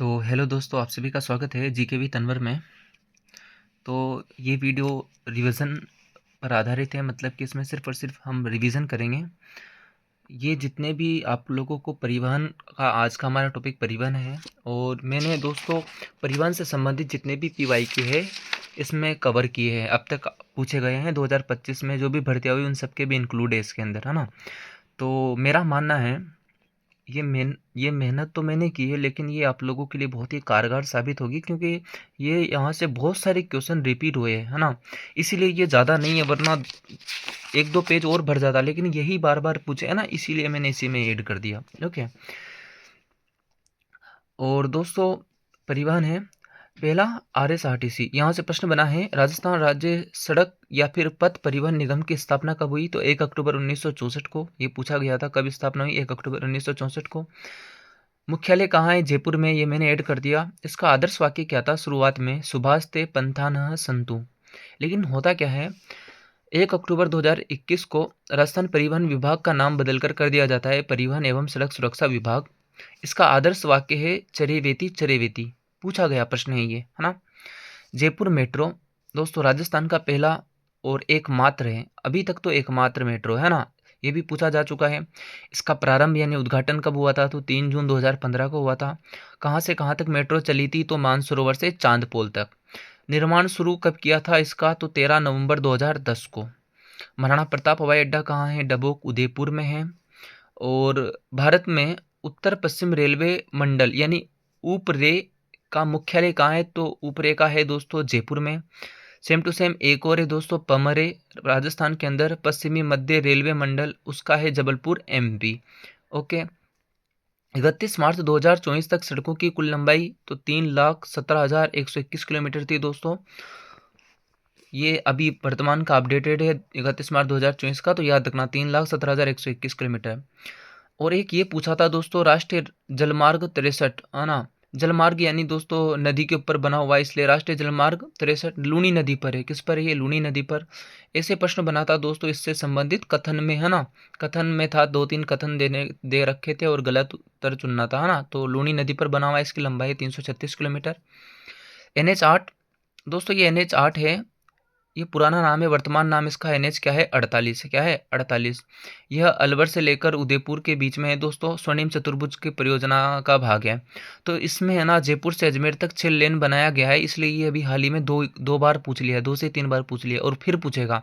तो हेलो दोस्तों, आप सभी का स्वागत है जीकेवी तनवर में। तो ये वीडियो रिवीजन पर आधारित है, मतलब कि इसमें सिर्फ और सिर्फ हम रिवीजन करेंगे। ये जितने भी आप लोगों को परिवहन का, आज का हमारा टॉपिक परिवहन है, और मैंने दोस्तों परिवहन से संबंधित जितने भी पीवाईक्यू है इसमें कवर किए हैं, अब तक पूछे गए हैं 2025 में जो भी भर्तियाँ हुई उन सब के भी इंक्लूड है इसके अंदर, है ना। तो मेरा मानना है ये मेहनत तो मैंने की है, लेकिन ये आप लोगों के लिए बहुत ही कारगर साबित होगी, क्योंकि ये यहाँ से बहुत सारे क्वेश्चन रिपीट हुए हैं, है ना। इसीलिए ये ज़्यादा नहीं है, वरना एक दो पेज और भर जाता, लेकिन यही बार बार पूछे है ना, इसीलिए मैंने इसी में ऐड कर दिया। ओके। और दोस्तों परिवहन है पहला, आरएसआरटीसी। यहाँ से प्रश्न बना है, राजस्थान राज्य सड़क या फिर पथ परिवहन निगम की स्थापना कब हुई? तो 1 अक्टूबर 1964 को ये पूछा गया था, कब स्थापना हुई? 1 अक्टूबर 1964 को। मुख्यालय कहाँ है? जयपुर में, ये मैंने ऐड कर दिया। इसका आदर्श वाक्य क्या था? शुरुआत में सुभाष ते पंथानः सन्तु। लेकिन होता क्या है, 1 अक्टूबर 2021 को राजस्थान परिवहन विभाग का नाम बदलकर कर दिया जाता है परिवहन एवं सड़क सुरक्षा विभाग। इसका आदर्श वाक्य है चरेवेति चरेवेति। पूछा गया प्रश्न है ये, है ना। जयपुर मेट्रो दोस्तों राजस्थान का पहला और एकमात्र है, अभी तक तो एकमात्र मेट्रो है ना, ये भी पूछा जा चुका है। इसका प्रारंभ यानी उद्घाटन कब हुआ था? तो 3 जून 2015 को हुआ था। कहाँ से कहाँ तक मेट्रो चली थी? तो मानसरोवर से चांदपोल तक। निर्माण शुरू कब किया था इसका? तो 13 नवंबर 2010 को। महाराणा प्रताप हवाई अड्डा कहाँ है? डबोक उदयपुर में है। और भारत में उत्तर पश्चिम रेलवे मंडल यानी ऊपरे का मुख्यालय कहाँ है? तो ऊपरे का है दोस्तों जयपुर में। सेम टू सेम एक और है दोस्तों, पमरे राजस्थान के अंदर पश्चिमी मध्य रेलवे मंडल, उसका है जबलपुर एमपी। ओके। 31 मार्च 2024 तक सड़कों की कुल लंबाई तो 3,17,121 किलोमीटर थी दोस्तों। ये अभी वर्तमान का अपडेटेड है 31 मार्च 2024 का, तो याद रखना 3,17,121 किलोमीटर। और एक ये पूछा था दोस्तों, राष्ट्रीय जलमार्ग 63, है ना। जलमार्ग यानी दोस्तों नदी के ऊपर बना हुआ है, इसलिए राष्ट्रीय जलमार्ग 63 लूनी नदी पर है। किस पर है ये? लूनी नदी पर। ऐसे प्रश्न बना था दोस्तों इससे संबंधित कथन में, है ना। कथन में था, 2-3 कथन दे रखे थे और गलत उत्तर चुनना था, है ना। तो लूनी नदी पर बना हुआ है, इसकी लंबाई 336 किलोमीटर। NH8 दोस्तों, ये NH8 है, ये पुराना नाम है, वर्तमान नाम इसका NH क्या है? 48 है। क्या है? 48। यह अलवर से लेकर उदयपुर के बीच में है दोस्तों, स्वर्णिम चतुर्भुज की परियोजना का भाग है। तो इसमें है ना, जयपुर से अजमेर तक 6 लेन बनाया गया है, इसलिए ये अभी हाल ही में दो बार पूछ लिया, 2 से 3 बार पूछ लिया और फिर पूछेगा।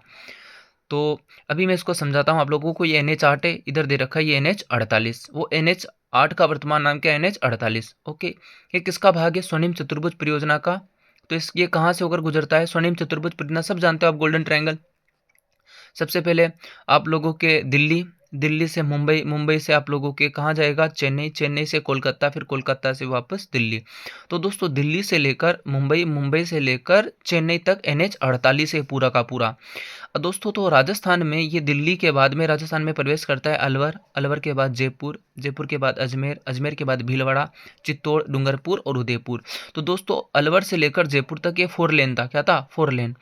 तो अभी मैं इसको समझाता हूँ आप लोगों को। ये NH8 है, इधर दे रखा है ये NH48। वो NH8 का वर्तमान नाम क्या है? NH48। ओके। ये किसका भाग है? स्वर्णिम चतुर्भुज परियोजना का। तो ये कहाँ से होकर गुजरता है? स्वर्णिम चतुर्भुज परियोजना सब जानते हो आप, गोल्डन ट्रायंगल। सबसे पहले आप लोगों के दिल्ली, दिल्ली से मुंबई, मुंबई से आप लोगों के कहाँ जाएगा? चेन्नई, चेन्नई से कोलकाता, फिर कोलकाता से वापस दिल्ली। तो दोस्तों दिल्ली से लेकर मुंबई, मुंबई से लेकर चेन्नई तक NH48 है पूरा का पूरा। दोस्तों तो राजस्थान में ये दिल्ली के बाद में राजस्थान में प्रवेश करता है अलवर, अलवर के बाद जयपुर, जयपुर के बाद अजमेर, अजमेर के बाद भीलवाड़ा, चित्तौड़, डूंगरपुर और उदयपुर। तो दोस्तों अलवर से लेकर जयपुर तक ये 4 लेन था। क्या था? 4 लेन।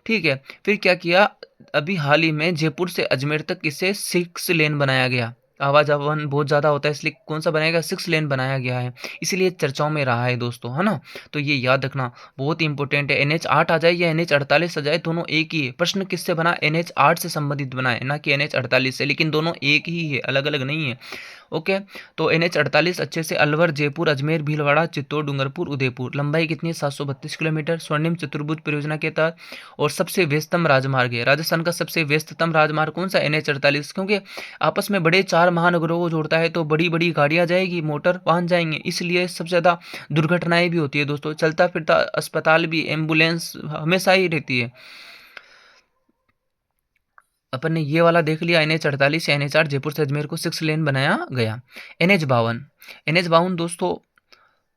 ठीक है। फिर क्या किया, अभी हाल ही में जयपुर से अजमेर तक इसे 6 लेन बनाया गया। आवाजावन बहुत ज़्यादा होता है, इसलिए कौन सा बनाया गया? 6 लेन बनाया गया है, इसीलिए चर्चाओं में रहा है दोस्तों, है ना। तो ये याद रखना बहुत ही इंपॉर्टेंट है। NH8 आ जाए या NH48 आ जाए, दोनों एक ही है। प्रश्न किससे बना? NH8 से संबंधित बना है, ना कि NH48 से, लेकिन दोनों एक ही है, अलग अलग नहीं है। ओके। तो NH48 अच्छे से अलवर, जयपुर, अजमेर, भीलवाड़ा, चित्तौड़, डूंगरपुर, उदयपुर। लंबाई कितनी है? 732 किलोमीटर, स्वर्णिम चतुर्भुज परियोजना के तहत। और सबसे व्यस्ततम राजमार्ग है, राजस्थान का सबसे व्यस्ततम राजमार्ग कौन सा? NH48, क्योंकि आपस में बड़े 4 महानगरों को जोड़ता है, तो बड़ी बड़ी गाड़ियाँ जाएगी, मोटर वाहन जाएंगे, इसलिए सबसे ज़्यादा दुर्घटनाएं भी होती है दोस्तों। चलता फिरता अस्पताल भी, एम्बुलेंस हमेशा ही रहती है। अपन ने ये वाला देख लिया, NH48 या NH8, जयपुर से अजमेर को 6 लेन बनाया गया। NH52, NH52 दोस्तों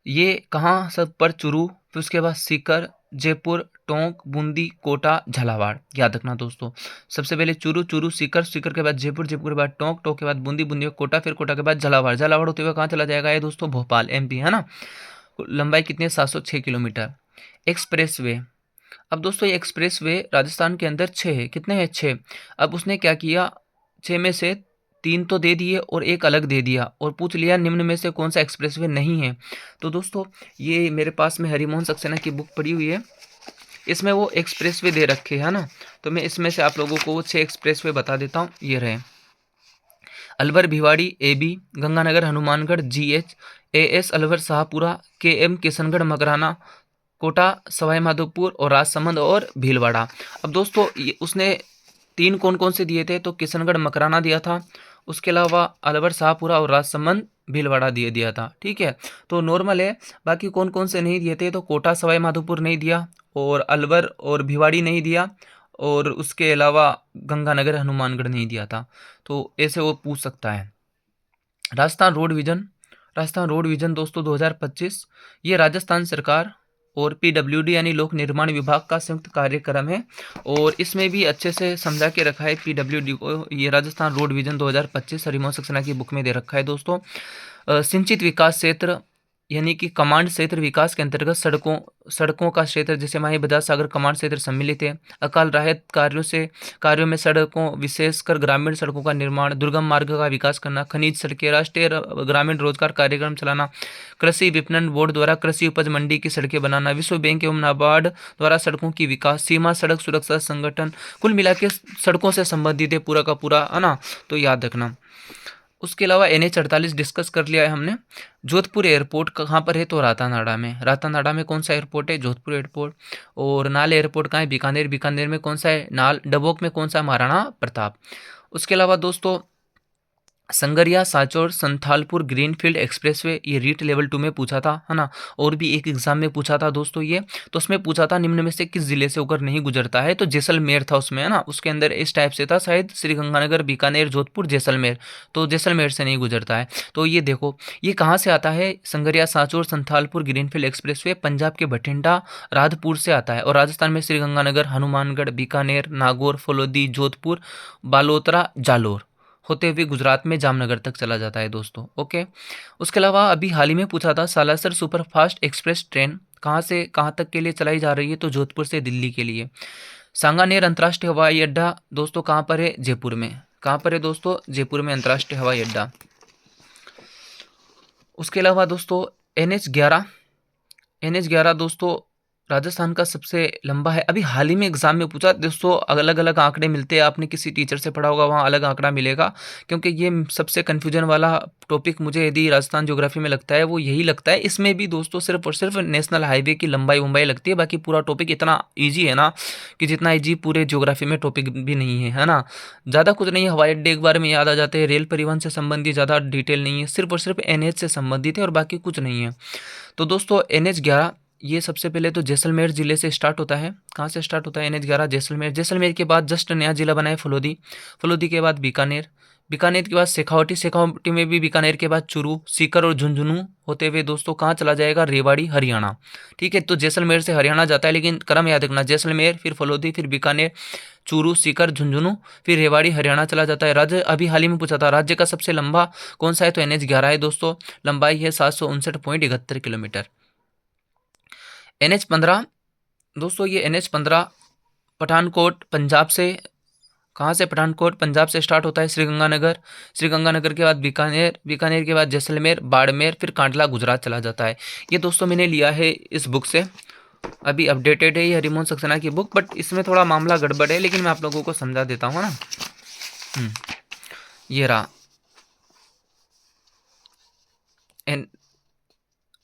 ये कहाँ सब पर? चूरू, फिर उसके बाद सीकर, जयपुर, टोंक, बूंदी, कोटा, झालावाड़। याद रखना दोस्तों, सबसे पहले चूरू, चूरू सीकर, सीकर के बाद जयपुर, जयपुर के बाद टोंक, टोंक के बाद बूंदी, बूंदी कोटा, फिर कोटा के बाद झालावाड़, झालावाड़ होते हुए कहाँ चला जाएगा ये दोस्तों? भोपाल, MP, है ना। लंबाई कितनी है? 706 किलोमीटर। एक्सप्रेस वे, अब दोस्तों ये एक्सप्रेस वे राजस्थान के अंदर 6 है। कितने हैं? 6। अब उसने क्या किया, 6 में से 3 तो दे दिए और एक अलग दे दिया और पूछ लिया निम्न में से कौन सा एक्सप्रेसवे नहीं है। तो दोस्तों ये मेरे पास में हरिमोहन सक्सेना की बुक पड़ी हुई है, इसमें वो एक्सप्रेसवे दे रखे है ना। तो मैं इसमें से आप लोगों को वो 6 एक्सप्रेसवे बता देता हूँ। ये रहे Alwar Bhiwadi AB, Ganganagar Hanumangarh GH, AS Alwar Shahpura, KM Kishangarh Makrana, Kota Sawai Madhopur और राजसमंद और भीलवाड़ा। अब दोस्तों उसने 3 कौन कौन से दिए थे, तो किशनगढ़ मकराना दिया था, उसके अलावा अलवर शाहपुरा और राजसमंद भीलवाड़ा दिया था। ठीक है, तो नॉर्मल है। बाकी कौन कौन से नहीं दिए थे, तो कोटा सवाई माधोपुर नहीं दिया और अलवर और भिवाड़ी नहीं दिया और उसके अलावा गंगानगर हनुमानगढ़ नहीं दिया था। तो ऐसे वो पूछ सकता है। राजस्थान रोड विजन दोस्तों 2025 ये राजस्थान सरकार और PWD यानी लोक निर्माण विभाग का संयुक्त कार्यक्रम है और इसमें भी अच्छे से समझा के रखा है PWD को। ये राजस्थान रोड विजन 2025 हरिमोहन सक्सेना की बुक में दे रखा है दोस्तों। सिंचित विकास क्षेत्र यानी कि कमांड क्षेत्र विकास के अंतर्गत सड़कों का क्षेत्र, जैसे माही बजाज सागर कमांड क्षेत्र सम्मिलित है। अकाल राहत कार्यों में सड़कों विशेषकर ग्रामीण सड़कों का निर्माण, दुर्गम मार्ग का विकास करना, खनिज सड़कें, राष्ट्रीय ग्रामीण रोजगार कार्यक्रम चलाना, कृषि विपणन बोर्ड द्वारा कृषि उपज मंडी की सड़कें बनाना, विश्व बैंक एवं नाबार्ड द्वारा सड़कों की विकास, सीमा सड़क सुरक्षा संगठन, कुल मिला के सड़कों से संबंधित है पूरा का पूरा, है ना। तो याद रखना। उसके अलावा NH48 डिस्कस कर लिया है हमने। जोधपुर एयरपोर्ट कहाँ पर है, तो रातानाडा में। रातानाडा में कौन सा एयरपोर्ट है, जोधपुर एयरपोर्ट। और नाल एयरपोर्ट कहाँ है, बीकानेर में कौन सा है, नाल। डबोक में कौन सा है, महाराणा प्रताप। उसके अलावा दोस्तों संगरिया सांचौर संथालपुर ग्रीनफील्ड एक्सप्रेसवे ये रीट लेवल 2 में पूछा था, है ना। और भी एक एग्जाम में पूछा था दोस्तों ये, तो उसमें पूछा था निम्न में से किस जिले से होकर नहीं गुजरता है, तो जैसलमेर था उसमें, है ना। उसके अंदर इस टाइप से था शायद श्रीगंगानगर बीकानेर जोधपुर जैसलमेर, तो जैसलमेर से नहीं गुजरता है। तो ये देखो ये कहाँ से आता है, संगरिया सांचौर संथालपुर ग्रीनफील्ड एक्सप्रेसवे पंजाब के बठिंडा राधपुर से आता है और राजस्थान में श्रीगंगानगर हनुमानगढ़ बीकानेर नागौर फलोदी जोधपुर बालोतरा जालोर होते हुए गुजरात में जामनगर तक चला जाता है दोस्तों। ओके, उसके अलावा अभी हाल ही में पूछा था सालासर सुपरफास्ट एक्सप्रेस ट्रेन कहाँ से कहाँ तक के लिए चलाई जा रही है, तो जोधपुर से दिल्ली के लिए। सांगानेर अंतर्राष्ट्रीय हवाई अड्डा दोस्तों कहाँ पर है, जयपुर में। कहाँ पर है दोस्तों, जयपुर में अंतर्राष्ट्रीय हवाई अड्डा। उसके अलावा दोस्तों NH11 दोस्तों राजस्थान का सबसे लंबा है। अभी हाल ही में एग्जाम में पूछा दोस्तों, अलग अलग आंकड़े मिलते हैं, आपने किसी टीचर से पढ़ा होगा वहाँ अलग आंकड़ा मिलेगा, क्योंकि ये सबसे कन्फ्यूजन वाला टॉपिक मुझे यदि राजस्थान ज्योग्राफी में लगता है वो यही लगता है। इसमें भी दोस्तों सिर्फ और सिर्फ नेशनल हाईवे की लंबाई लगती है, बाकी पूरा टॉपिक इतना ईजी है ना कि जितना ईजी पूरे ज्योग्राफी में टॉपिक भी नहीं है ना। ज़्यादा कुछ नहीं है, हवाई अड्डे एक बार में याद आ जाते हैं, रेल परिवहन से संबंधित ज़्यादा डिटेल नहीं है, सिर्फ और सिर्फ NH से संबंधित है और बाकी कुछ नहीं है। तो दोस्तों NH11 ये सबसे पहले तो जैसलमेर जिले से स्टार्ट होता है। कहाँ से स्टार्ट होता है, NH11 जैसलमेर के बाद जस्ट नया जिला बना है फलोदी के बाद बीकानेर के बाद शेखावटी में भी बीकानेर के बाद चूरू, सीकर और झुंझुनू होते हुए दोस्तों कहाँ चला जाएगा, रेवाड़ी हरियाणा। ठीक है, तो जैसलमेर से हरियाणा जाता है, लेकिन क्रम याद रखना, जैसलमेर फिर फलोदी फिर बीकानेर चूरू सीकर झुंझुनू फिर रेवाड़ी हरियाणा चला जाता है। राज्य अभी हाल ही में पूछा था राज्य का सबसे लंबा कौन सा है, तो NH11 है दोस्तों। लंबाई है 759.71 किलोमीटर। NH15 दोस्तों ये NH15 पठानकोट पंजाब से, कहाँ से, पठानकोट पंजाब से स्टार्ट होता है, श्रीगंगानगर के बाद बीकानेर के बाद जैसलमेर बाड़मेर फिर कांडला गुजरात चला जाता है। ये दोस्तों मैंने लिया है इस बुक से, अभी अपडेटेड है ये हरिमोहन सक्सेना की बुक, बट इसमें थोड़ा मामला गड़बड़ है, लेकिन मैं आप लोगों को समझा देता हूँ ना। ये रहा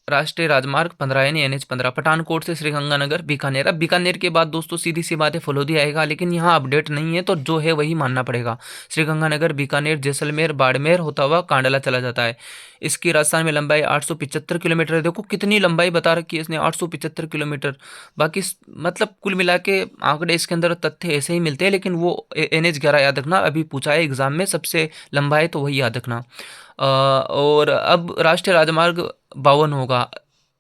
राष्ट्रीय राजमार्ग 15 यानी NH15 पठानकोट से श्रीगंगानगर बीकानेर। अब बीकानेर के बाद दोस्तों सीधी सी बात है फलोदी आएगा, लेकिन यहाँ अपडेट नहीं है, तो जो है वही मानना पड़ेगा। श्रीगंगानगर बीकानेर जैसलमेर बाड़मेर होता हुआ कांडला चला जाता है। इसकी राजस्थान में लंबाई 875 किलोमीटर है। देखो कितनी लंबाई बता रखी है इसने, 875 किलोमीटर। बाकी मतलब कुल मिला के आंकड़े इसके अंदर तथ्य ऐसे ही मिलते हैं, लेकिन वो NH11 याद रखना, अभी पूछा है एग्जाम में सबसे लंबा है, तो वही याद रखना। और अब राष्ट्रीय राजमार्ग 52 होगा,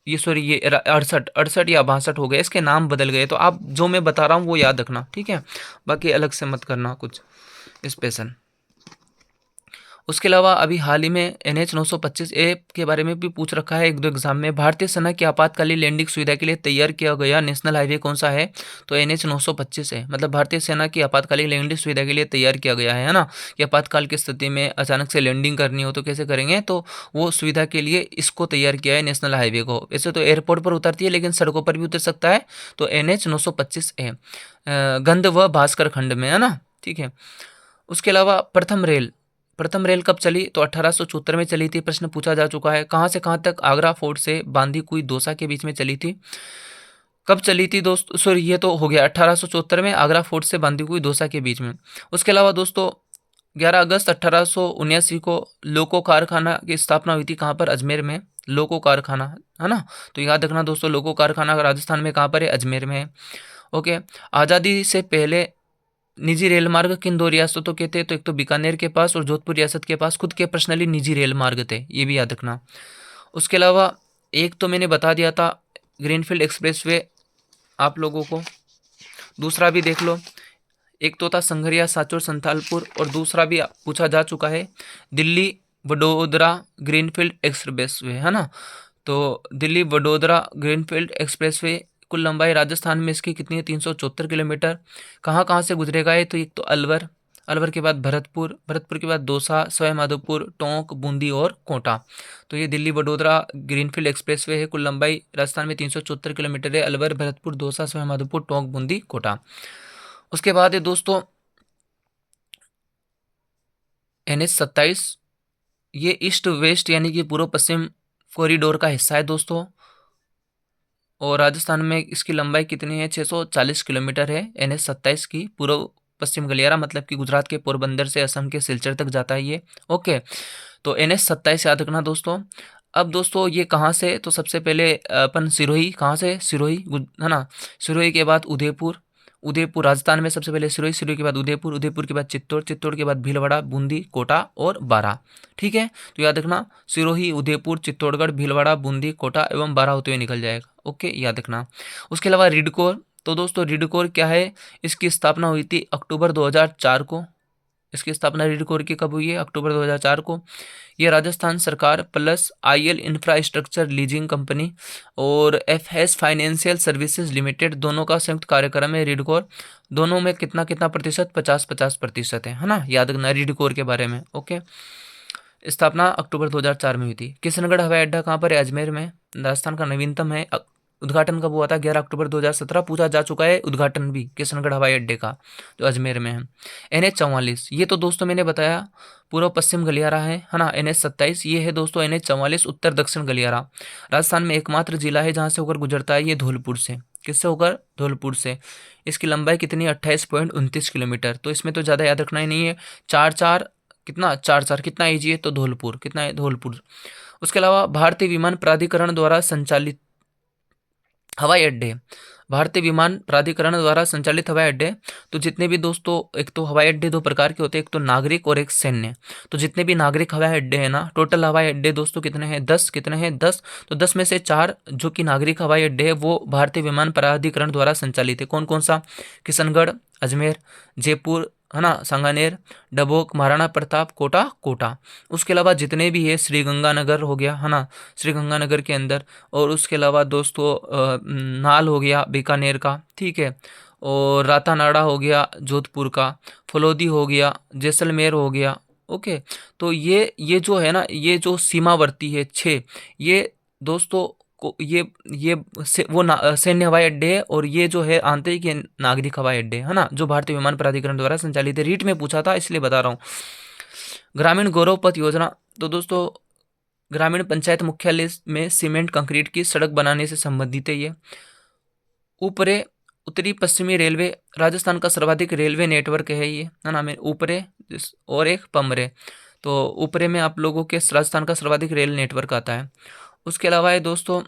ये 68 या 62 हो गए, इसके नाम बदल गए, तो आप जो मैं बता रहा हूँ वो याद रखना, ठीक है। बाकी अलग से मत करना कुछ स्पेशल। उसके अलावा अभी हाल ही में NH 925A के बारे में भी पूछ रखा है एक दो एग्जाम में। भारतीय सेना की आपातकालीन लैंडिंग सुविधा के लिए तैयार किया गया नेशनल हाईवे कौन सा है? तो NH 925 है। मतलब भारतीय सेना की आपातकालीन लैंडिंग सुविधा के लिए तैयार किया गया है ना, कि आपातकाल की स्थिति में अचानक से लैंडिंग करनी हो तो कैसे करेंगे, तो वो सुविधा के लिए इसको तैयार किया है नेशनल हाईवे को। वैसे तो एयरपोर्ट पर उतरती है लेकिन सड़कों पर भी उतर सकता है, तो NH 925A गंध व भास्कर खंड में है ना, ठीक है। उसके अलावा प्रथम रेल कब चली? तो 1874 में चली थी, प्रश्न पूछा जा चुका है। कहाँ से कहाँ तक आगरा फोर्ट से बांदी कुई दौसा के बीच में चली थी? कब चली थी दोस्तों? सॉरी, ये तो हो गया 1874 में आगरा फोर्ट से बांदी कुई दौसा के बीच में। उसके अलावा दोस्तों 11 अगस्त 1879 को लोको कारखाना की स्थापना हुई थी। कहाँ पर? अजमेर में। लोको कारखाना, है ना, तो याद रखना दोस्तों, लोको कारखाना राजस्थान में कहाँ पर है? अजमेर में है। ओके। आज़ादी से पहले निजी रेल मार्ग किन दो रियासतों के थे? तो एक तो बीकानेर के पास और जोधपुर रियासत के पास खुद के पर्सनली निजी रेल मार्ग थे, ये भी याद रखना। उसके अलावा एक तो मैंने बता दिया था ग्रीनफील्ड एक्सप्रेसवे आप लोगों को, दूसरा भी देख लो, एक तो था संघरिया साचोर संथालपुर और दूसरा भी पूछा जा चुका है दिल्ली वडोदरा ग्रीनफील्ड एक्सप्रेसवे, है ना। तो दिल्ली वडोदरा ग्रीनफील्ड एक्सप्रेसवे कुल लंबाई राजस्थान में इसकी कितनी है? 374 किलोमीटर। कहाँ कहाँ से गुजरेगा ये? तो एक तो अलवर के बाद भरतपुर के बाद दौसा, सवाई माधोपुर, टोंक, बूंदी और कोटा। तो ये दिल्ली वडोदरा ग्रीनफील्ड एक्सप्रेसवे है, कुल लंबाई राजस्थान में 374 किलोमीटर है। अलवर, भरतपुर, दौसा, सवाई माधोपुर, टोंक, बूंदी, कोटा। उसके बाद है दोस्तों NH 27, ये ईस्ट वेस्ट यानी कि पूर्व पश्चिम कॉरिडोर का हिस्सा है दोस्तों, और राजस्थान में इसकी लंबाई कितनी है? 640 किलोमीटर है NH 27 की। पूर्व पश्चिम गलियारा मतलब कि गुजरात के पोरबंदर से असम के सिलचर तक जाता है ये। ओके, तो NH 27 याद रखना दोस्तों। अब दोस्तों ये कहाँ से? तो सबसे पहले अपन सिरोही, कहाँ से? सिरोही, है ना। सिरोही के बाद उदयपुर राजस्थान में सबसे पहले सिरोही के बाद उदयपुर के बाद चित्तौड़ के बाद भीलवाड़ा, बूंदी, कोटा और बारां। ठीक है, तो याद रखना सिरोही, उदयपुर, चित्तौड़गढ़, भीलवाड़ा, बूंदी, कोटा एवं बारां होते हुए निकल जाएगा। ओके, याद रखना। उसके अलावा रिडकोर, तो दोस्तों रिडकोर क्या है? इसकी स्थापना हुई थी अक्टूबर 2004 को। इसकी स्थापना रिडकोर की कब हुई है? अक्टूबर 2004 को। ये राजस्थान सरकार plus IL infrastructure leasing company और FS फाइनेंशियल सर्विसेज लिमिटेड दोनों का संयुक्त कार्यक्रम है रिडकोर। दोनों में कितना कितना प्रतिशत? 50-50% है ना। याद रखना रिडकोर के बारे में। ओके, स्थापना अक्टूबर 2004 में हुई थी। किशनगढ़ हवाई अड्डा कहाँ पर है? अजमेर में, राजस्थान का नवीनतम है। उद्घाटन कब हुआ था? 11 अक्टूबर 2017। पूछा जा चुका है उद्घाटन भी किशनगढ़ हवाई अड्डे का, जो अजमेर में है। NH 44, ये तो दोस्तों मैंने बताया पूर्व पश्चिम गलियारा है ना। NH 27 ये है दोस्तों NH 44 उत्तर दक्षिण गलियारा। राजस्थान में एकमात्र जिला है जहाँ से होकर गुजरता है ये धौलपुर से। किससे होकर? धौलपुर से। इसकी लंबाई कितनी है? 28.29 किलोमीटर। तो इसमें तो ज़्यादा याद रखना ही नहीं है। चार कितना ईजी है? तो धौलपुर कितना है? धौलपुर। उसके अलावा भारतीय विमान प्राधिकरण द्वारा संचालित हवाई अड्डे, भारतीय विमान प्राधिकरण द्वारा संचालित हवाई अड्डे, तो जितने भी दोस्तों, एक तो हवाई अड्डे दो प्रकार के होते हैं, एक तो नागरिक और एक सैन्य। तो जितने भी नागरिक हवाई अड्डे हैं ना, टोटल हवाई अड्डे दोस्तों कितने हैं? 10। कितने हैं? 10। तो 10 में से 4 जो कि नागरिक हवाई अड्डे है वो भारतीय विमान प्राधिकरण द्वारा संचालित है। कौन कौन सा? किशनगढ़, अजमेर, जयपुर, है ना, सांगानेर, डबोक, महाराणा प्रताप, कोटा। उसके अलावा जितने भी है, श्रीगंगानगर हो गया, है ना, श्रीगंगानगर के अंदर, और उसके अलावा दोस्तों नाल हो गया बीकानेर का, ठीक है, और रातानाड़ा हो गया जोधपुर का, फलोदी हो गया, जैसलमेर हो गया। ओके, तो ये जो है ना, ये जो सीमावर्ती है 6, ये दोस्तों को ये सैन्य हवाई अड्डे है, और ये जो है आंतरिक नागरिक हवाई अड्डे है ना, जो भारतीय विमान प्राधिकरण द्वारा संचालित है। रीट में पूछा था इसलिए बता रहा हूँ। ग्रामीण गौरव पथ योजना, तो दोस्तों ग्रामीण पंचायत मुख्यालय में सीमेंट कंक्रीट की सड़क बनाने से संबंधित है ये। ऊपरे उत्तरी पश्चिमी रेलवे, राजस्थान का सर्वाधिक रेलवे नेटवर्क है ये, है ना। ऊपरे और एक पमरे, तो ऊपरे में आप लोगों के राजस्थान का सर्वाधिक रेल नेटवर्क आता है। उसके अलावा है दोस्तों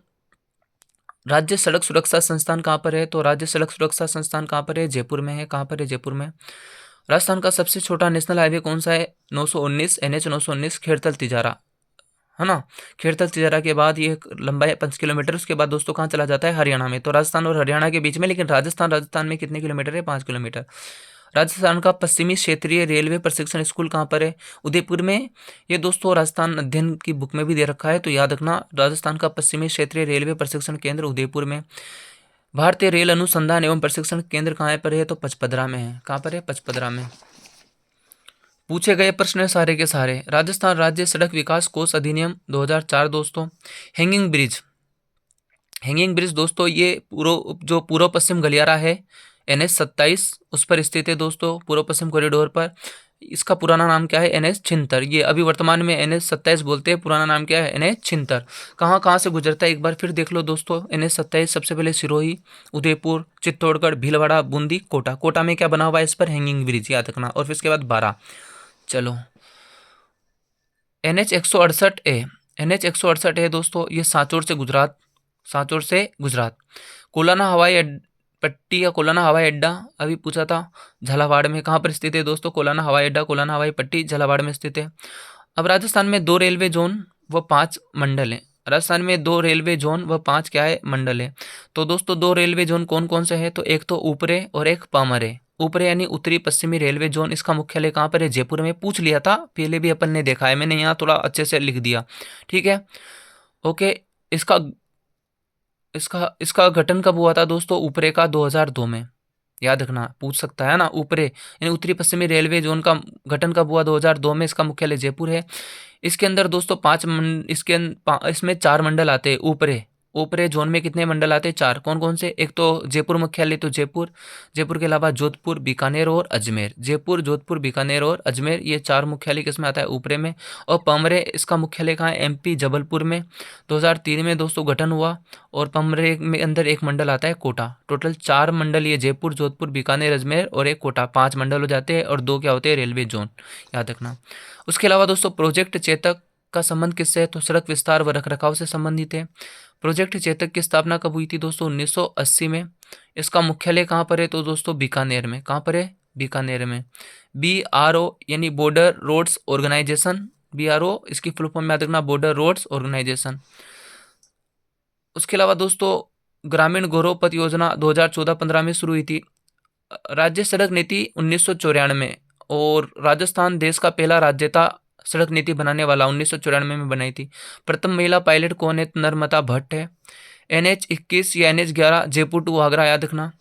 राज्य सड़क सुरक्षा संस्थान कहाँ पर है? तो राज्य सड़क सुरक्षा संस्थान कहाँ पर है? जयपुर में है। कहाँ पर है? जयपुर में। राजस्थान का सबसे छोटा नेशनल हाईवे कौन सा है? 919 NH 919 खेड़तल तिजारा, है ना। खेड़तल तिजारा के बाद ये लंबाई 5 किलोमीटर। उसके बाद दोस्तों कहाँ चला जाता है? हरियाणा में। तो राजस्थान और हरियाणा के बीच में, लेकिन राजस्थान में कितने किलोमीटर है? 5 किलोमीटर। राजस्थान का पश्चिमी क्षेत्रीय रेलवे प्रशिक्षण स्कूल कहाँ पर है? उदयपुर में। ये दोस्तों राजस्थान अध्ययन की बुक में भी दे रखा है, तो याद रखना, राजस्थान का पश्चिमी क्षेत्रीय रेलवे प्रशिक्षण केंद्र उदयपुर में। भारतीय रेल अनुसंधान एवं प्रशिक्षण केंद्र कहाँ पर है? तो पचपदरा में है। कहाँ पर है? पचपदरा में। पूछे गए प्रश्न सारे के सारे। राजस्थान राज्य सड़क विकास कोष अधिनियम 2004 दोस्तों। हैंगिंग ब्रिज, हैंगिंग ब्रिज दोस्तों ये पूर्व पश्चिम गलियारा है, NH 27 उस पर स्थित है दोस्तों, पूर्व पश्चिम कॉरिडोर पर। इसका पुराना नाम क्या है? NH 76। ये अभी वर्तमान में NH 27 बोलते हैं, पुराना नाम क्या है? NH 76। कहाँ कहाँ से गुजरता है एक बार फिर देख लो दोस्तों। NH 27 सबसे पहले सिरोही, उदयपुर, चित्तौड़गढ़, भीलवाड़ा, बूंदी, कोटा। कोटा में क्या बना हुआ है इस पर? हैंगिंग ब्रिज, याद रखना। और फिर इसके बाद 12। चलो, NH 168A, NH 168A दोस्तों, ये सांचौर से गुजरात। कोलाना हवाई पट्टी या कोलाना हवाई अड्डा अभी पूछा था, झालावाड़ में। कहाँ पर स्थित है दोस्तों? कोलाना हवाई अड्डा, कोलाना हवाई पट्टी, झालावाड़ में स्थित है। अब राजस्थान में 2 रेलवे जोन व 5 मंडल हैं। राजस्थान में 2 रेलवे जोन व 5 क्या है? मंडल है। तो दोस्तों 2 रेलवे जोन कौन कौन से हैं? तो एक तो ऊपरे और एक पामरे। ऊपरे यानी उत्तरी पश्चिमी रेलवे जोन, इसका मुख्यालय कहाँ पर है? जयपुर में। पूछ लिया था पहले भी अपन ने, देखा है मैंने, यहाँ थोड़ा अच्छे से लिख दिया, ठीक है, ओके। इसका इसका इसका गठन कब हुआ था दोस्तों? ऊपरे का 2002 में, याद रखना, पूछ सकता है ना। ऊपरे यानी उत्तरी पश्चिमी रेलवे जोन का गठन कब हुआ? 2002 में। इसका मुख्यालय जयपुर है। इसके अंदर दोस्तों इसमें 4 मंडल आते हैं। ऊपरे जोन में कितने मंडल आते हैं? 4। कौन कौन से? एक तो जयपुर मुख्यालय, तो जयपुर के अलावा जोधपुर, बीकानेर और अजमेर। जयपुर, जोधपुर, बीकानेर और अजमेर, ये 4 मुख्यालय किसमें आता है? ऊपरे में। और पमरे, इसका मुख्यालय कहाँ है? MP जबलपुर में। 2003 में दोस्तों गठन हुआ। और पमरे में अंदर एक मंडल आता है कोटा। टोटल 4 मंडल, ये जयपुर, जोधपुर, बीकानेर, अजमेर और एक कोटा, 5 मंडल हो जाते हैं। और 2 क्या होते हैं? रेलवे जोन, याद रखना। उसके अलावा दोस्तों प्रोजेक्ट चेतक का संबंध किससे है? तो सड़क विस्तार व रखरखाव से संबंधित है। प्रोजेक्ट चेतक की स्थापना कब हुई थी दोस्तों? 1980 में। इसका मुख्यालय कहाँ पर है? तो दोस्तों बीकानेर में। कहाँ पर है? बीकानेर में। BRO यानी बॉर्डर रोड्स ऑर्गेनाइजेशन, BRO इसकी फुल फॉर्म में याद रखना, बॉर्डर रोड्स ऑर्गेनाइजेशन। उसके अलावा दोस्तों ग्रामीण गौरव पथ योजना 2014-15 में शुरू हुई थी। राज्य सड़क नीति 1994 में। और राजस्थान देश का पहला राज्य था सड़क नीति बनाने वाला, 1994 में बनाई थी। प्रथम महिला पायलट कौन है? नर्मदा भट्ट है। NH 21 या NH 11 जयपुर टू आगरा, याद रखना।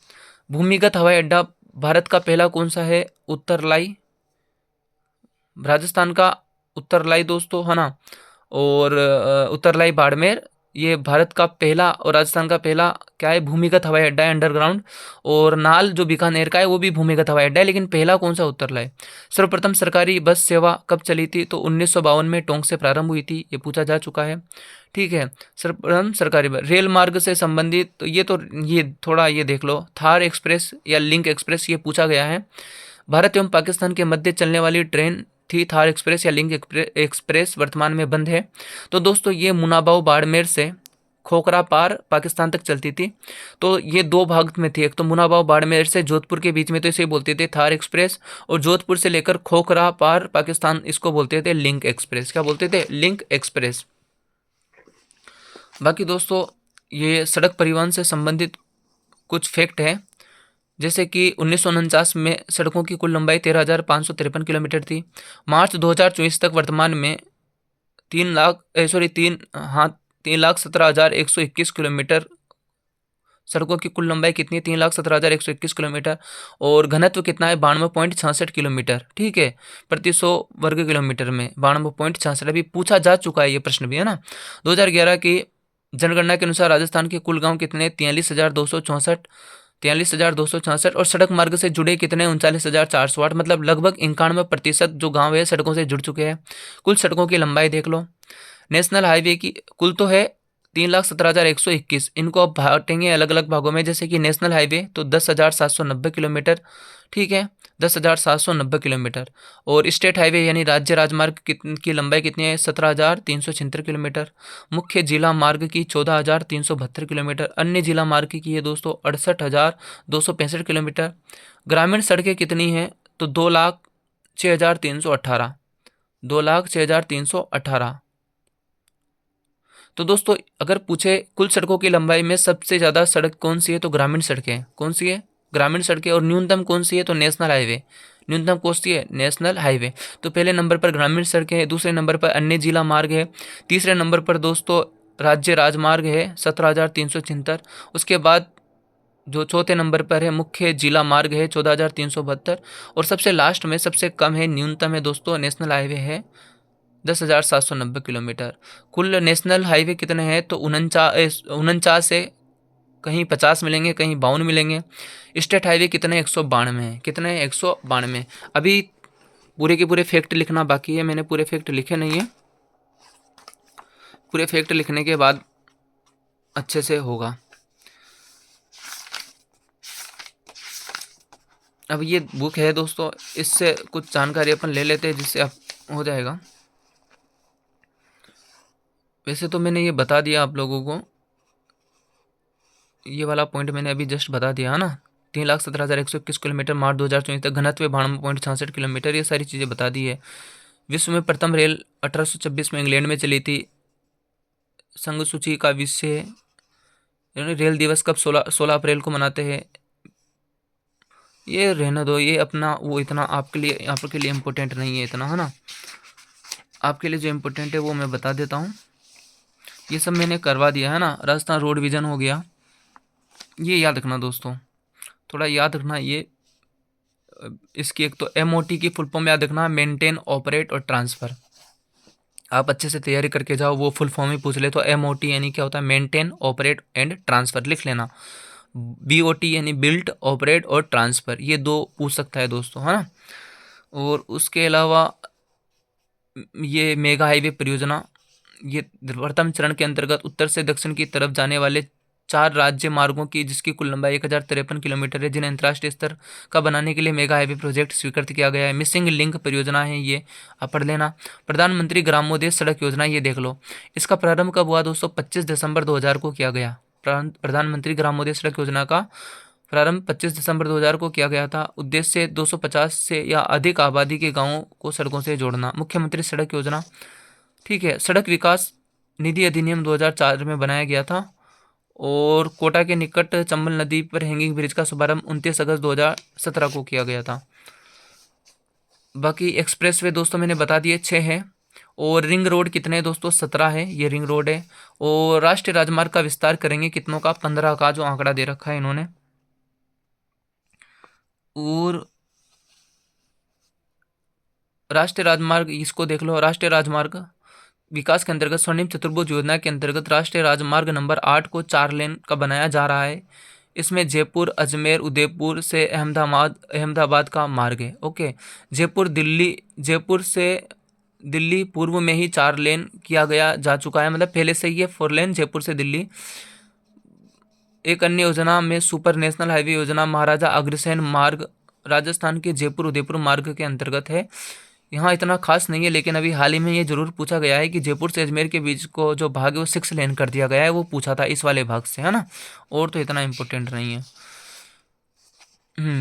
भूमिगत हवाई अड्डा भारत का पहला कौन सा है? उत्तरलाई, राजस्थान का उत्तरलाई दोस्तों, है ना। और उत्तरलाई बाड़मेर, ये भारत का पहला और राजस्थान का पहला क्या है? भूमिगत हवाई अड्डा है, अंडरग्राउंड। और नाल जो बीकानेर का है वो भी भूमिगत हवाई अड्डा है, लेकिन पहला कौन सा? उत्तरलाई। सर्वप्रथम सरकारी बस सेवा कब चली थी? तो 1952 में टोंक से प्रारंभ हुई थी, ये पूछा जा चुका है, ठीक है। सर्वप्रथम सरकारी बस। रेल मार्ग से संबंधित तो ये थोड़ा ये देख लो, थार एक्सप्रेस या लिंक एक्सप्रेस, ये पूछा गया है। भारत एवं पाकिस्तान के मध्य चलने वाली ट्रेन थी थार एक्सप्रेस या लिंक एक्सप्रेस, वर्तमान में बंद है। तो दोस्तों ये मुनाबाव बाड़मेर से खोखरा पार पाकिस्तान तक चलती थी। तो ये 2 भाग में थी, एक तो मुनाबाव बाड़मेर से जोधपुर के बीच में, तो इसे बोलते थे थार एक्सप्रेस। और जोधपुर से लेकर खोखरा पार पाकिस्तान, इसको बोलते थे लिंक एक्सप्रेस। क्या बोलते थे? Link express. बाकी दोस्तों ये सड़क परिवहन से संबंधित कुछ फैक्ट है, जैसे कि 1949 में सड़कों की कुल लंबाई 13,553 किलोमीटर थी। मार्च 2024 तक वर्तमान में 3,17,121 किलोमीटर। सड़कों की कुल लंबाई कितनी है? 3,17,121 किलोमीटर। और घनत्व कितना है? 92.66 किलोमीटर, ठीक है, प्रति 100 वर्ग किलोमीटर में 92.66। अभी पूछा जा चुका है ये प्रश्न भी, है ना। 2011 की जनगणना के अनुसार राजस्थान के कुल गांव कितने? 43,264। और सड़क मार्ग से जुड़े कितने? 39,408। मतलब लगभग 91% जो गांव है सड़कों से जुड़ चुके हैं। कुल सड़कों की लंबाई देख लो। नेशनल हाईवे की कुल तो है 3,17,121। इनको अब बांटेंगे अलग अलग भागों में, जैसे कि नेशनल हाईवे तो 10,790 किलोमीटर, ठीक है, 10,790 किलोमीटर। और स्टेट हाईवे यानी राज्य राजमार्ग की लंबाई कितनी है? 17,376 किलोमीटर। मुख्य जिला मार्ग की 14,372 किलोमीटर। अन्य जिला मार्ग की है दोस्तों 68,265 किलोमीटर। ग्रामीण सड़कें कितनी हैं? तो 2,06,318। 2,06,318। तो दोस्तों अगर पूछे कुल सड़कों की लंबाई में सबसे ज़्यादा सड़क कौन सी है, तो ग्रामीण सड़कें। कौन सी है? ग्रामीण सड़कें, और न्यूनतम कौन सी है तो नेशनल हाईवे। न्यूनतम कौन सी है? National highway. तो पहले नंबर पर ग्रामीण सड़कें है, दूसरे नंबर पर अन्य जिला मार्ग है, तीसरे नंबर पर दोस्तों राज्य राजमार्ग है 17,376। उसके बाद जो चौथे नंबर पर है मुख्य जिला मार्ग है 14,372, और सबसे लास्ट में सबसे कम है, न्यूनतम है दोस्तों, नेशनल हाईवे है 10,790 किलोमीटर। कुल नेशनल हाईवे कितने हैं तो 49 है, कहीं 50 मिलेंगे, कहीं 52 मिलेंगे। स्टेट हाईवे कितने? 192 हैं। कितने? 192। अभी पूरे के पूरे फैक्ट लिखना बाकी है, मैंने पूरे फैक्ट लिखे नहीं है। पूरे फैक्ट लिखने के बाद अच्छे से होगा। अब ये बुक है दोस्तों, इससे कुछ जानकारी अपन ले लेते हैं जिससे आप हो जाएगा। वैसे तो मैंने ये बता दिया आप लोगों को, ये वाला पॉइंट मैंने अभी जस्ट बता दिया है ना। 3,17,121 किलोमीटर मार्च 2024 तक, घनत्व 92.66 किलोमीटर, ये सारी चीज़ें बता दी है। विश्व में प्रथम रेल 1826 में इंग्लैंड में चली थी। संघ सूची का विषय, रेल दिवस कब 16 अप्रैल को मनाते हैं। ये रहने दो, ये अपना वो इतना आपके लिए इम्पोर्टेंट नहीं है इतना, है ना। आपके लिए जो इम्पोर्टेंट है वो मैं बता देता हूँ। ये सब मैंने करवा दिया है ना। राजस्थान रोड विजन हो गया, ये याद रखना दोस्तों, थोड़ा याद रखना ये। इसकी एक तो MOT की फुल फॉर्म याद रखना, मेंटेन, ऑपरेट और ट्रांसफ़र। आप अच्छे से तैयारी करके जाओ, वो फुल फॉर्म ही पूछ ले तो MOT यानी क्या होता है? मेंटेन, ऑपरेट एंड ट्रांसफ़र लिख लेना। BOT यानी बिल्ट, ऑपरेट और ट्रांसफ़र, ये 2 पूछ सकता है दोस्तों, है ना। और उसके अलावा ये मेगा हाईवे परियोजना, ये प्रथम चरण के अंतर्गत उत्तर से दक्षिण की तरफ जाने वाले 4 राज्य मार्गों की, जिसकी कुल लंबाई 1053 किलोमीटर है, जिन्हें अंतर्राष्ट्रीय स्तर का बनाने के लिए मेगा हाईवे प्रोजेक्ट स्वीकृत किया गया है। मिसिंग लिंक परियोजना है ये, आप पढ़ लेना। प्रधानमंत्री ग्रामोदय सड़क योजना, ये देख लो, इसका प्रारंभ कब हुआ दोस्तों? 25 दिसंबर 2000 को किया गया। प्रधानमंत्री ग्रामोदय सड़क योजना का प्रारंभ 25 दिसंबर 2000 को किया गया था। उद्देश्य 250 से या अधिक आबादी के गाँवों को सड़कों से जोड़ना। मुख्यमंत्री सड़क योजना, ठीक है। सड़क विकास निधि अधिनियम 2004 में बनाया गया था। और कोटा के निकट चंबल नदी पर हैंगिंग ब्रिज का शुभारंभ 29 अगस्त 2017 को किया गया था। बाकी एक्सप्रेसवे दोस्तों मैंने बता दिए 6 है। और रिंग रोड कितने हैं दोस्तों? 17 है, ये रिंग रोड है। और राष्ट्रीय राजमार्ग का विस्तार करेंगे कितनों का? 15 का, जो आंकड़ा दे रखा है इन्होंने। और राष्ट्रीय राजमार्ग, इसको देख लो, राष्ट्रीय राजमार्ग विकास के अंतर्गत स्वर्णिम चतुर्भुज योजना के अंतर्गत राष्ट्रीय राजमार्ग नंबर 8 को 4 लेन का बनाया जा रहा है। इसमें जयपुर, अजमेर, उदयपुर से अहमदाबाद का मार्ग है। ओके, जयपुर से दिल्ली पूर्व में ही 4 लेन किया गया जा चुका है, मतलब पहले से ही है 4 लेन जयपुर से दिल्ली। एक अन्य योजना में सुपर नेशनल हाईवे योजना महाराजा अग्रसेन मार्ग राजस्थान के जयपुर उदयपुर मार्ग के अंतर्गत है। यहाँ इतना खास नहीं है, लेकिन अभी हाल ही में ये जरूर पूछा गया है कि जयपुर से अजमेर के बीच को जो भाग है वो 6 लेन कर दिया गया है, वो पूछा था इस वाले भाग से, है ना। और तो इतना इम्पोर्टेंट नहीं है।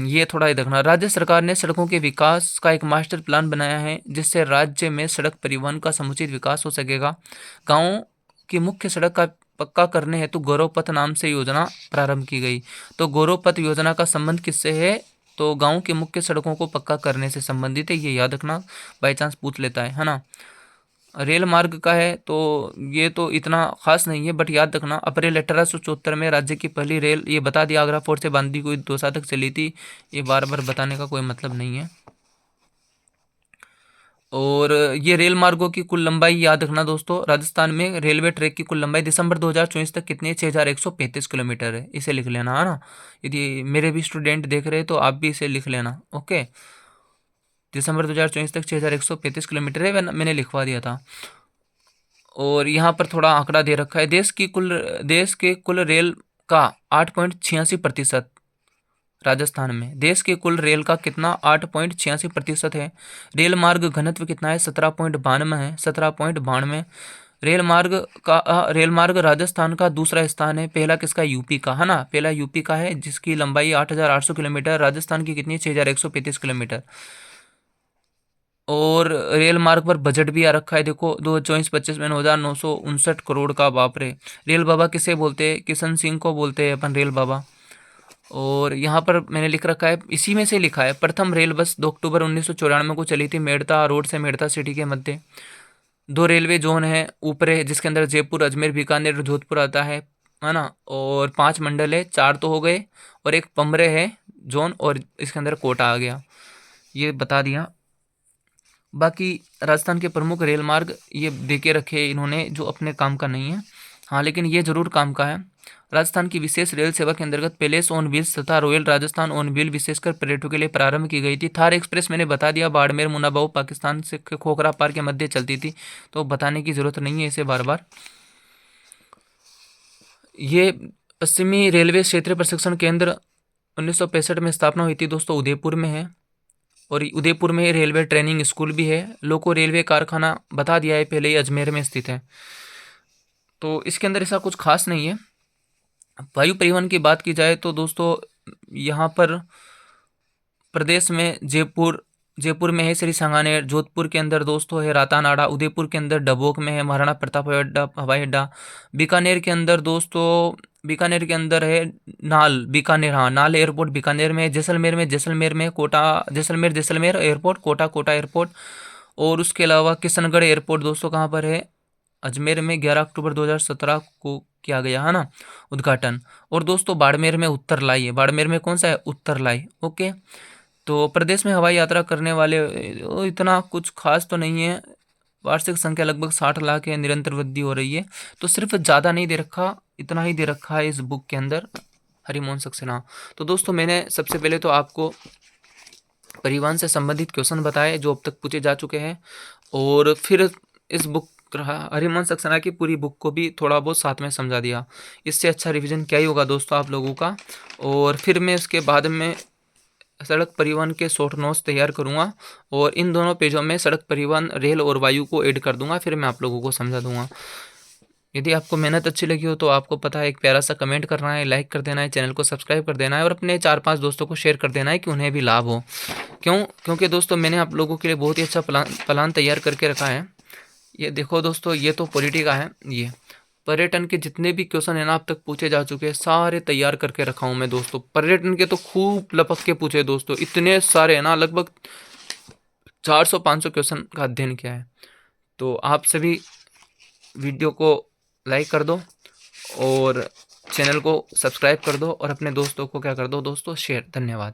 ये थोड़ा ही देखना। राज्य सरकार ने सड़कों के विकास का एक मास्टर प्लान बनाया है, जिससे राज्य में सड़क परिवहन का समुचित विकास हो सकेगा। गाँव की मुख्य सड़क का पक्का करने हेतु गौरव पथ नाम से योजना प्रारंभ की गई। तो गौरव पथ योजना का संबंध किससे है? तो गाँव की मुख्य सड़कों को पक्का करने से संबंधित है, ये याद रखना, बाई चांस पूछ लेता है ना। रेल मार्ग का है तो ये तो इतना खास नहीं है, बट याद रखना अप्रैल 1874 में राज्य की पहली रेल, ये बता दिया, आगरा फोर्ट से बांदी हुई दौसा तक चली थी। ये बार बार बताने का कोई मतलब नहीं है। और ये रेल मार्गों की कुल लंबाई याद रखना दोस्तों, राजस्थान में रेलवे ट्रैक की कुल लंबाई दिसंबर 2024 तक कितनी है? 6,135 किलोमीटर है। इसे लिख लेना, है ना। यदि मेरे भी स्टूडेंट देख रहे हैं तो आप भी इसे लिख लेना। ओके, दिसंबर 2024 तक 6,135 किलोमीटर है, मैंने लिखवा दिया था। और यहाँ पर थोड़ा आंकड़ा दे रखा है, देश के कुल रेल का 8.86% राजस्थान में। देश के कुल रेल का कितना? 8.86% है। रेल मार्ग घनत्व कितना है? 17.92 है, 17.92। रेल मार्ग राजस्थान का दूसरा स्थान है, पहला किसका? यूपी का, है ना। पहला यूपी का है, जिसकी लंबाई 8,800 किलोमीटर। राजस्थान की कितनी? 6,135 किलोमीटर। और रेल मार्ग पर बजट भी आ रखा है, देखो 2024-25 में 9,959 करोड़ का। बाप रे। रेल बाबा किसे बोलते हैं? किशन सिंह को बोलते हैं अपन रेल बाबा। और यहाँ पर मैंने लिख रखा है, इसी में से लिखा है, प्रथम रेल बस 2 अक्टूबर 1994 को चली थी मेड़ता रोड से मेड़ता सिटी के मध्य। 2 रेलवे जोन है ऊपर है, जिसके अंदर जयपुर, अजमेर, बीकानेर और जोधपुर आता है ना। और 5 मंडल है, 4 तो हो गए, और एक पमरे है जोन, और इसके अंदर कोटा आ गया। ये बता दिया। बाकी राजस्थान के प्रमुख रेल मार्ग ये दे के रखे इन्होंने, जो अपने काम का नहीं है, हाँ लेकिन ये जरूर काम का है। राजस्थान की विशेष रेल सेवा के अंतर्गत पैलेस ऑन व्हील्स तथा रॉयल राजस्थान ऑन व्हील विशेषकर पर्यटकों के लिए प्रारंभ की गई थी। थार एक्सप्रेस मैंने बता दिया, बाड़मेर मुनाबाव पाकिस्तान से खोखरा पार के मध्य चलती थी, तो बताने की जरूरत नहीं है इसे बार बार। ये पश्चिमी रेलवे क्षेत्रीय प्रशिक्षण केंद्र 1965 में स्थापना हुई थी दोस्तों, उदयपुर में है। और उदयपुर में रेलवे ट्रेनिंग स्कूल भी है। लोको रेलवे कारखाना बता दिया है पहले ही, अजमेर में स्थित है। तो इसके अंदर ऐसा कुछ खास नहीं है। वायु परिवहन की बात की जाए तो दोस्तों यहाँ पर प्रदेश में जयपुर में है श्री सांगानेर, जोधपुर के अंदर दोस्तों है रातानाडा, उदयपुर के अंदर डबोक में है महाराणा प्रताप हवाई अड्डा, बीकानेर के अंदर दोस्तों बीकानेर के अंदर है नाल बीकानेर, हाँ नाल एयरपोर्ट बीकानेर में, जैसलमेर में कोटा जैसलमेर एयरपोर्ट, कोटा एयरपोर्ट। और उसके अलावा किशनगढ़ एयरपोर्ट दोस्तों कहाँ पर है, अजमेर में 11 अक्टूबर 2017 को किया गया है ना उद्घाटन। और दोस्तों बाड़मेर में उत्तरलाई है, बाड़मेर में कौन सा है, उत्तरलाई। ओके, तो प्रदेश में हवाई यात्रा करने वाले इतना कुछ खास तो नहीं है। वार्षिक संख्या लगभग 60 लाख है, निरंतर वृद्धि हो रही है। तो सिर्फ ज़्यादा नहीं दे रखा, इतना ही दे रखा है इस बुक के अंदर, हरिमोहन सक्सेना। तो दोस्तों मैंने सबसे पहले तो आपको परिवहन से संबंधित क्वेश्चन बताए जो अब तक पूछे जा चुके हैं, और फिर इस बुक हरिवंश सक्सेना की पूरी बुक को भी थोड़ा बहुत साथ में समझा दिया। इससे अच्छा रिवीजन क्या ही होगा दोस्तों आप लोगों का। और फिर मैं उसके बाद में सड़क परिवहन के शॉर्ट नोट्स तैयार करूंगा, और इन दोनों पेजों में सड़क परिवहन, रेल और वायु को ऐड कर दूंगा, फिर मैं आप लोगों को समझा दूंगा। यदि आपको मेहनत अच्छी लगी हो तो आपको पता है एक प्यारा सा कमेंट करना है, लाइक कर देना है, चैनल को सब्सक्राइब कर देना है, और अपने 4-5 दोस्तों को शेयर कर देना है कि उन्हें भी लाभ हो। क्योंकि दोस्तों मैंने आप लोगों के लिए बहुत ही अच्छा प्लान तैयार करके रखा है। ये देखो दोस्तों, ये तो पॉलिटी का है, ये पर्यटन के जितने भी क्वेश्चन है ना अब तक पूछे जा चुके हैं, सारे तैयार करके रखा हूँ मैं दोस्तों। पर्यटन के तो खूब लपक के पूछे दोस्तों, इतने सारे है ना, लगभग 400-500 क्वेश्चन का अध्ययन किया है। तो आप सभी वीडियो को लाइक कर दो, और चैनल को सब्सक्राइब कर दो, और अपने दोस्तों को क्या कर दो दोस्तों, शेयर। धन्यवाद।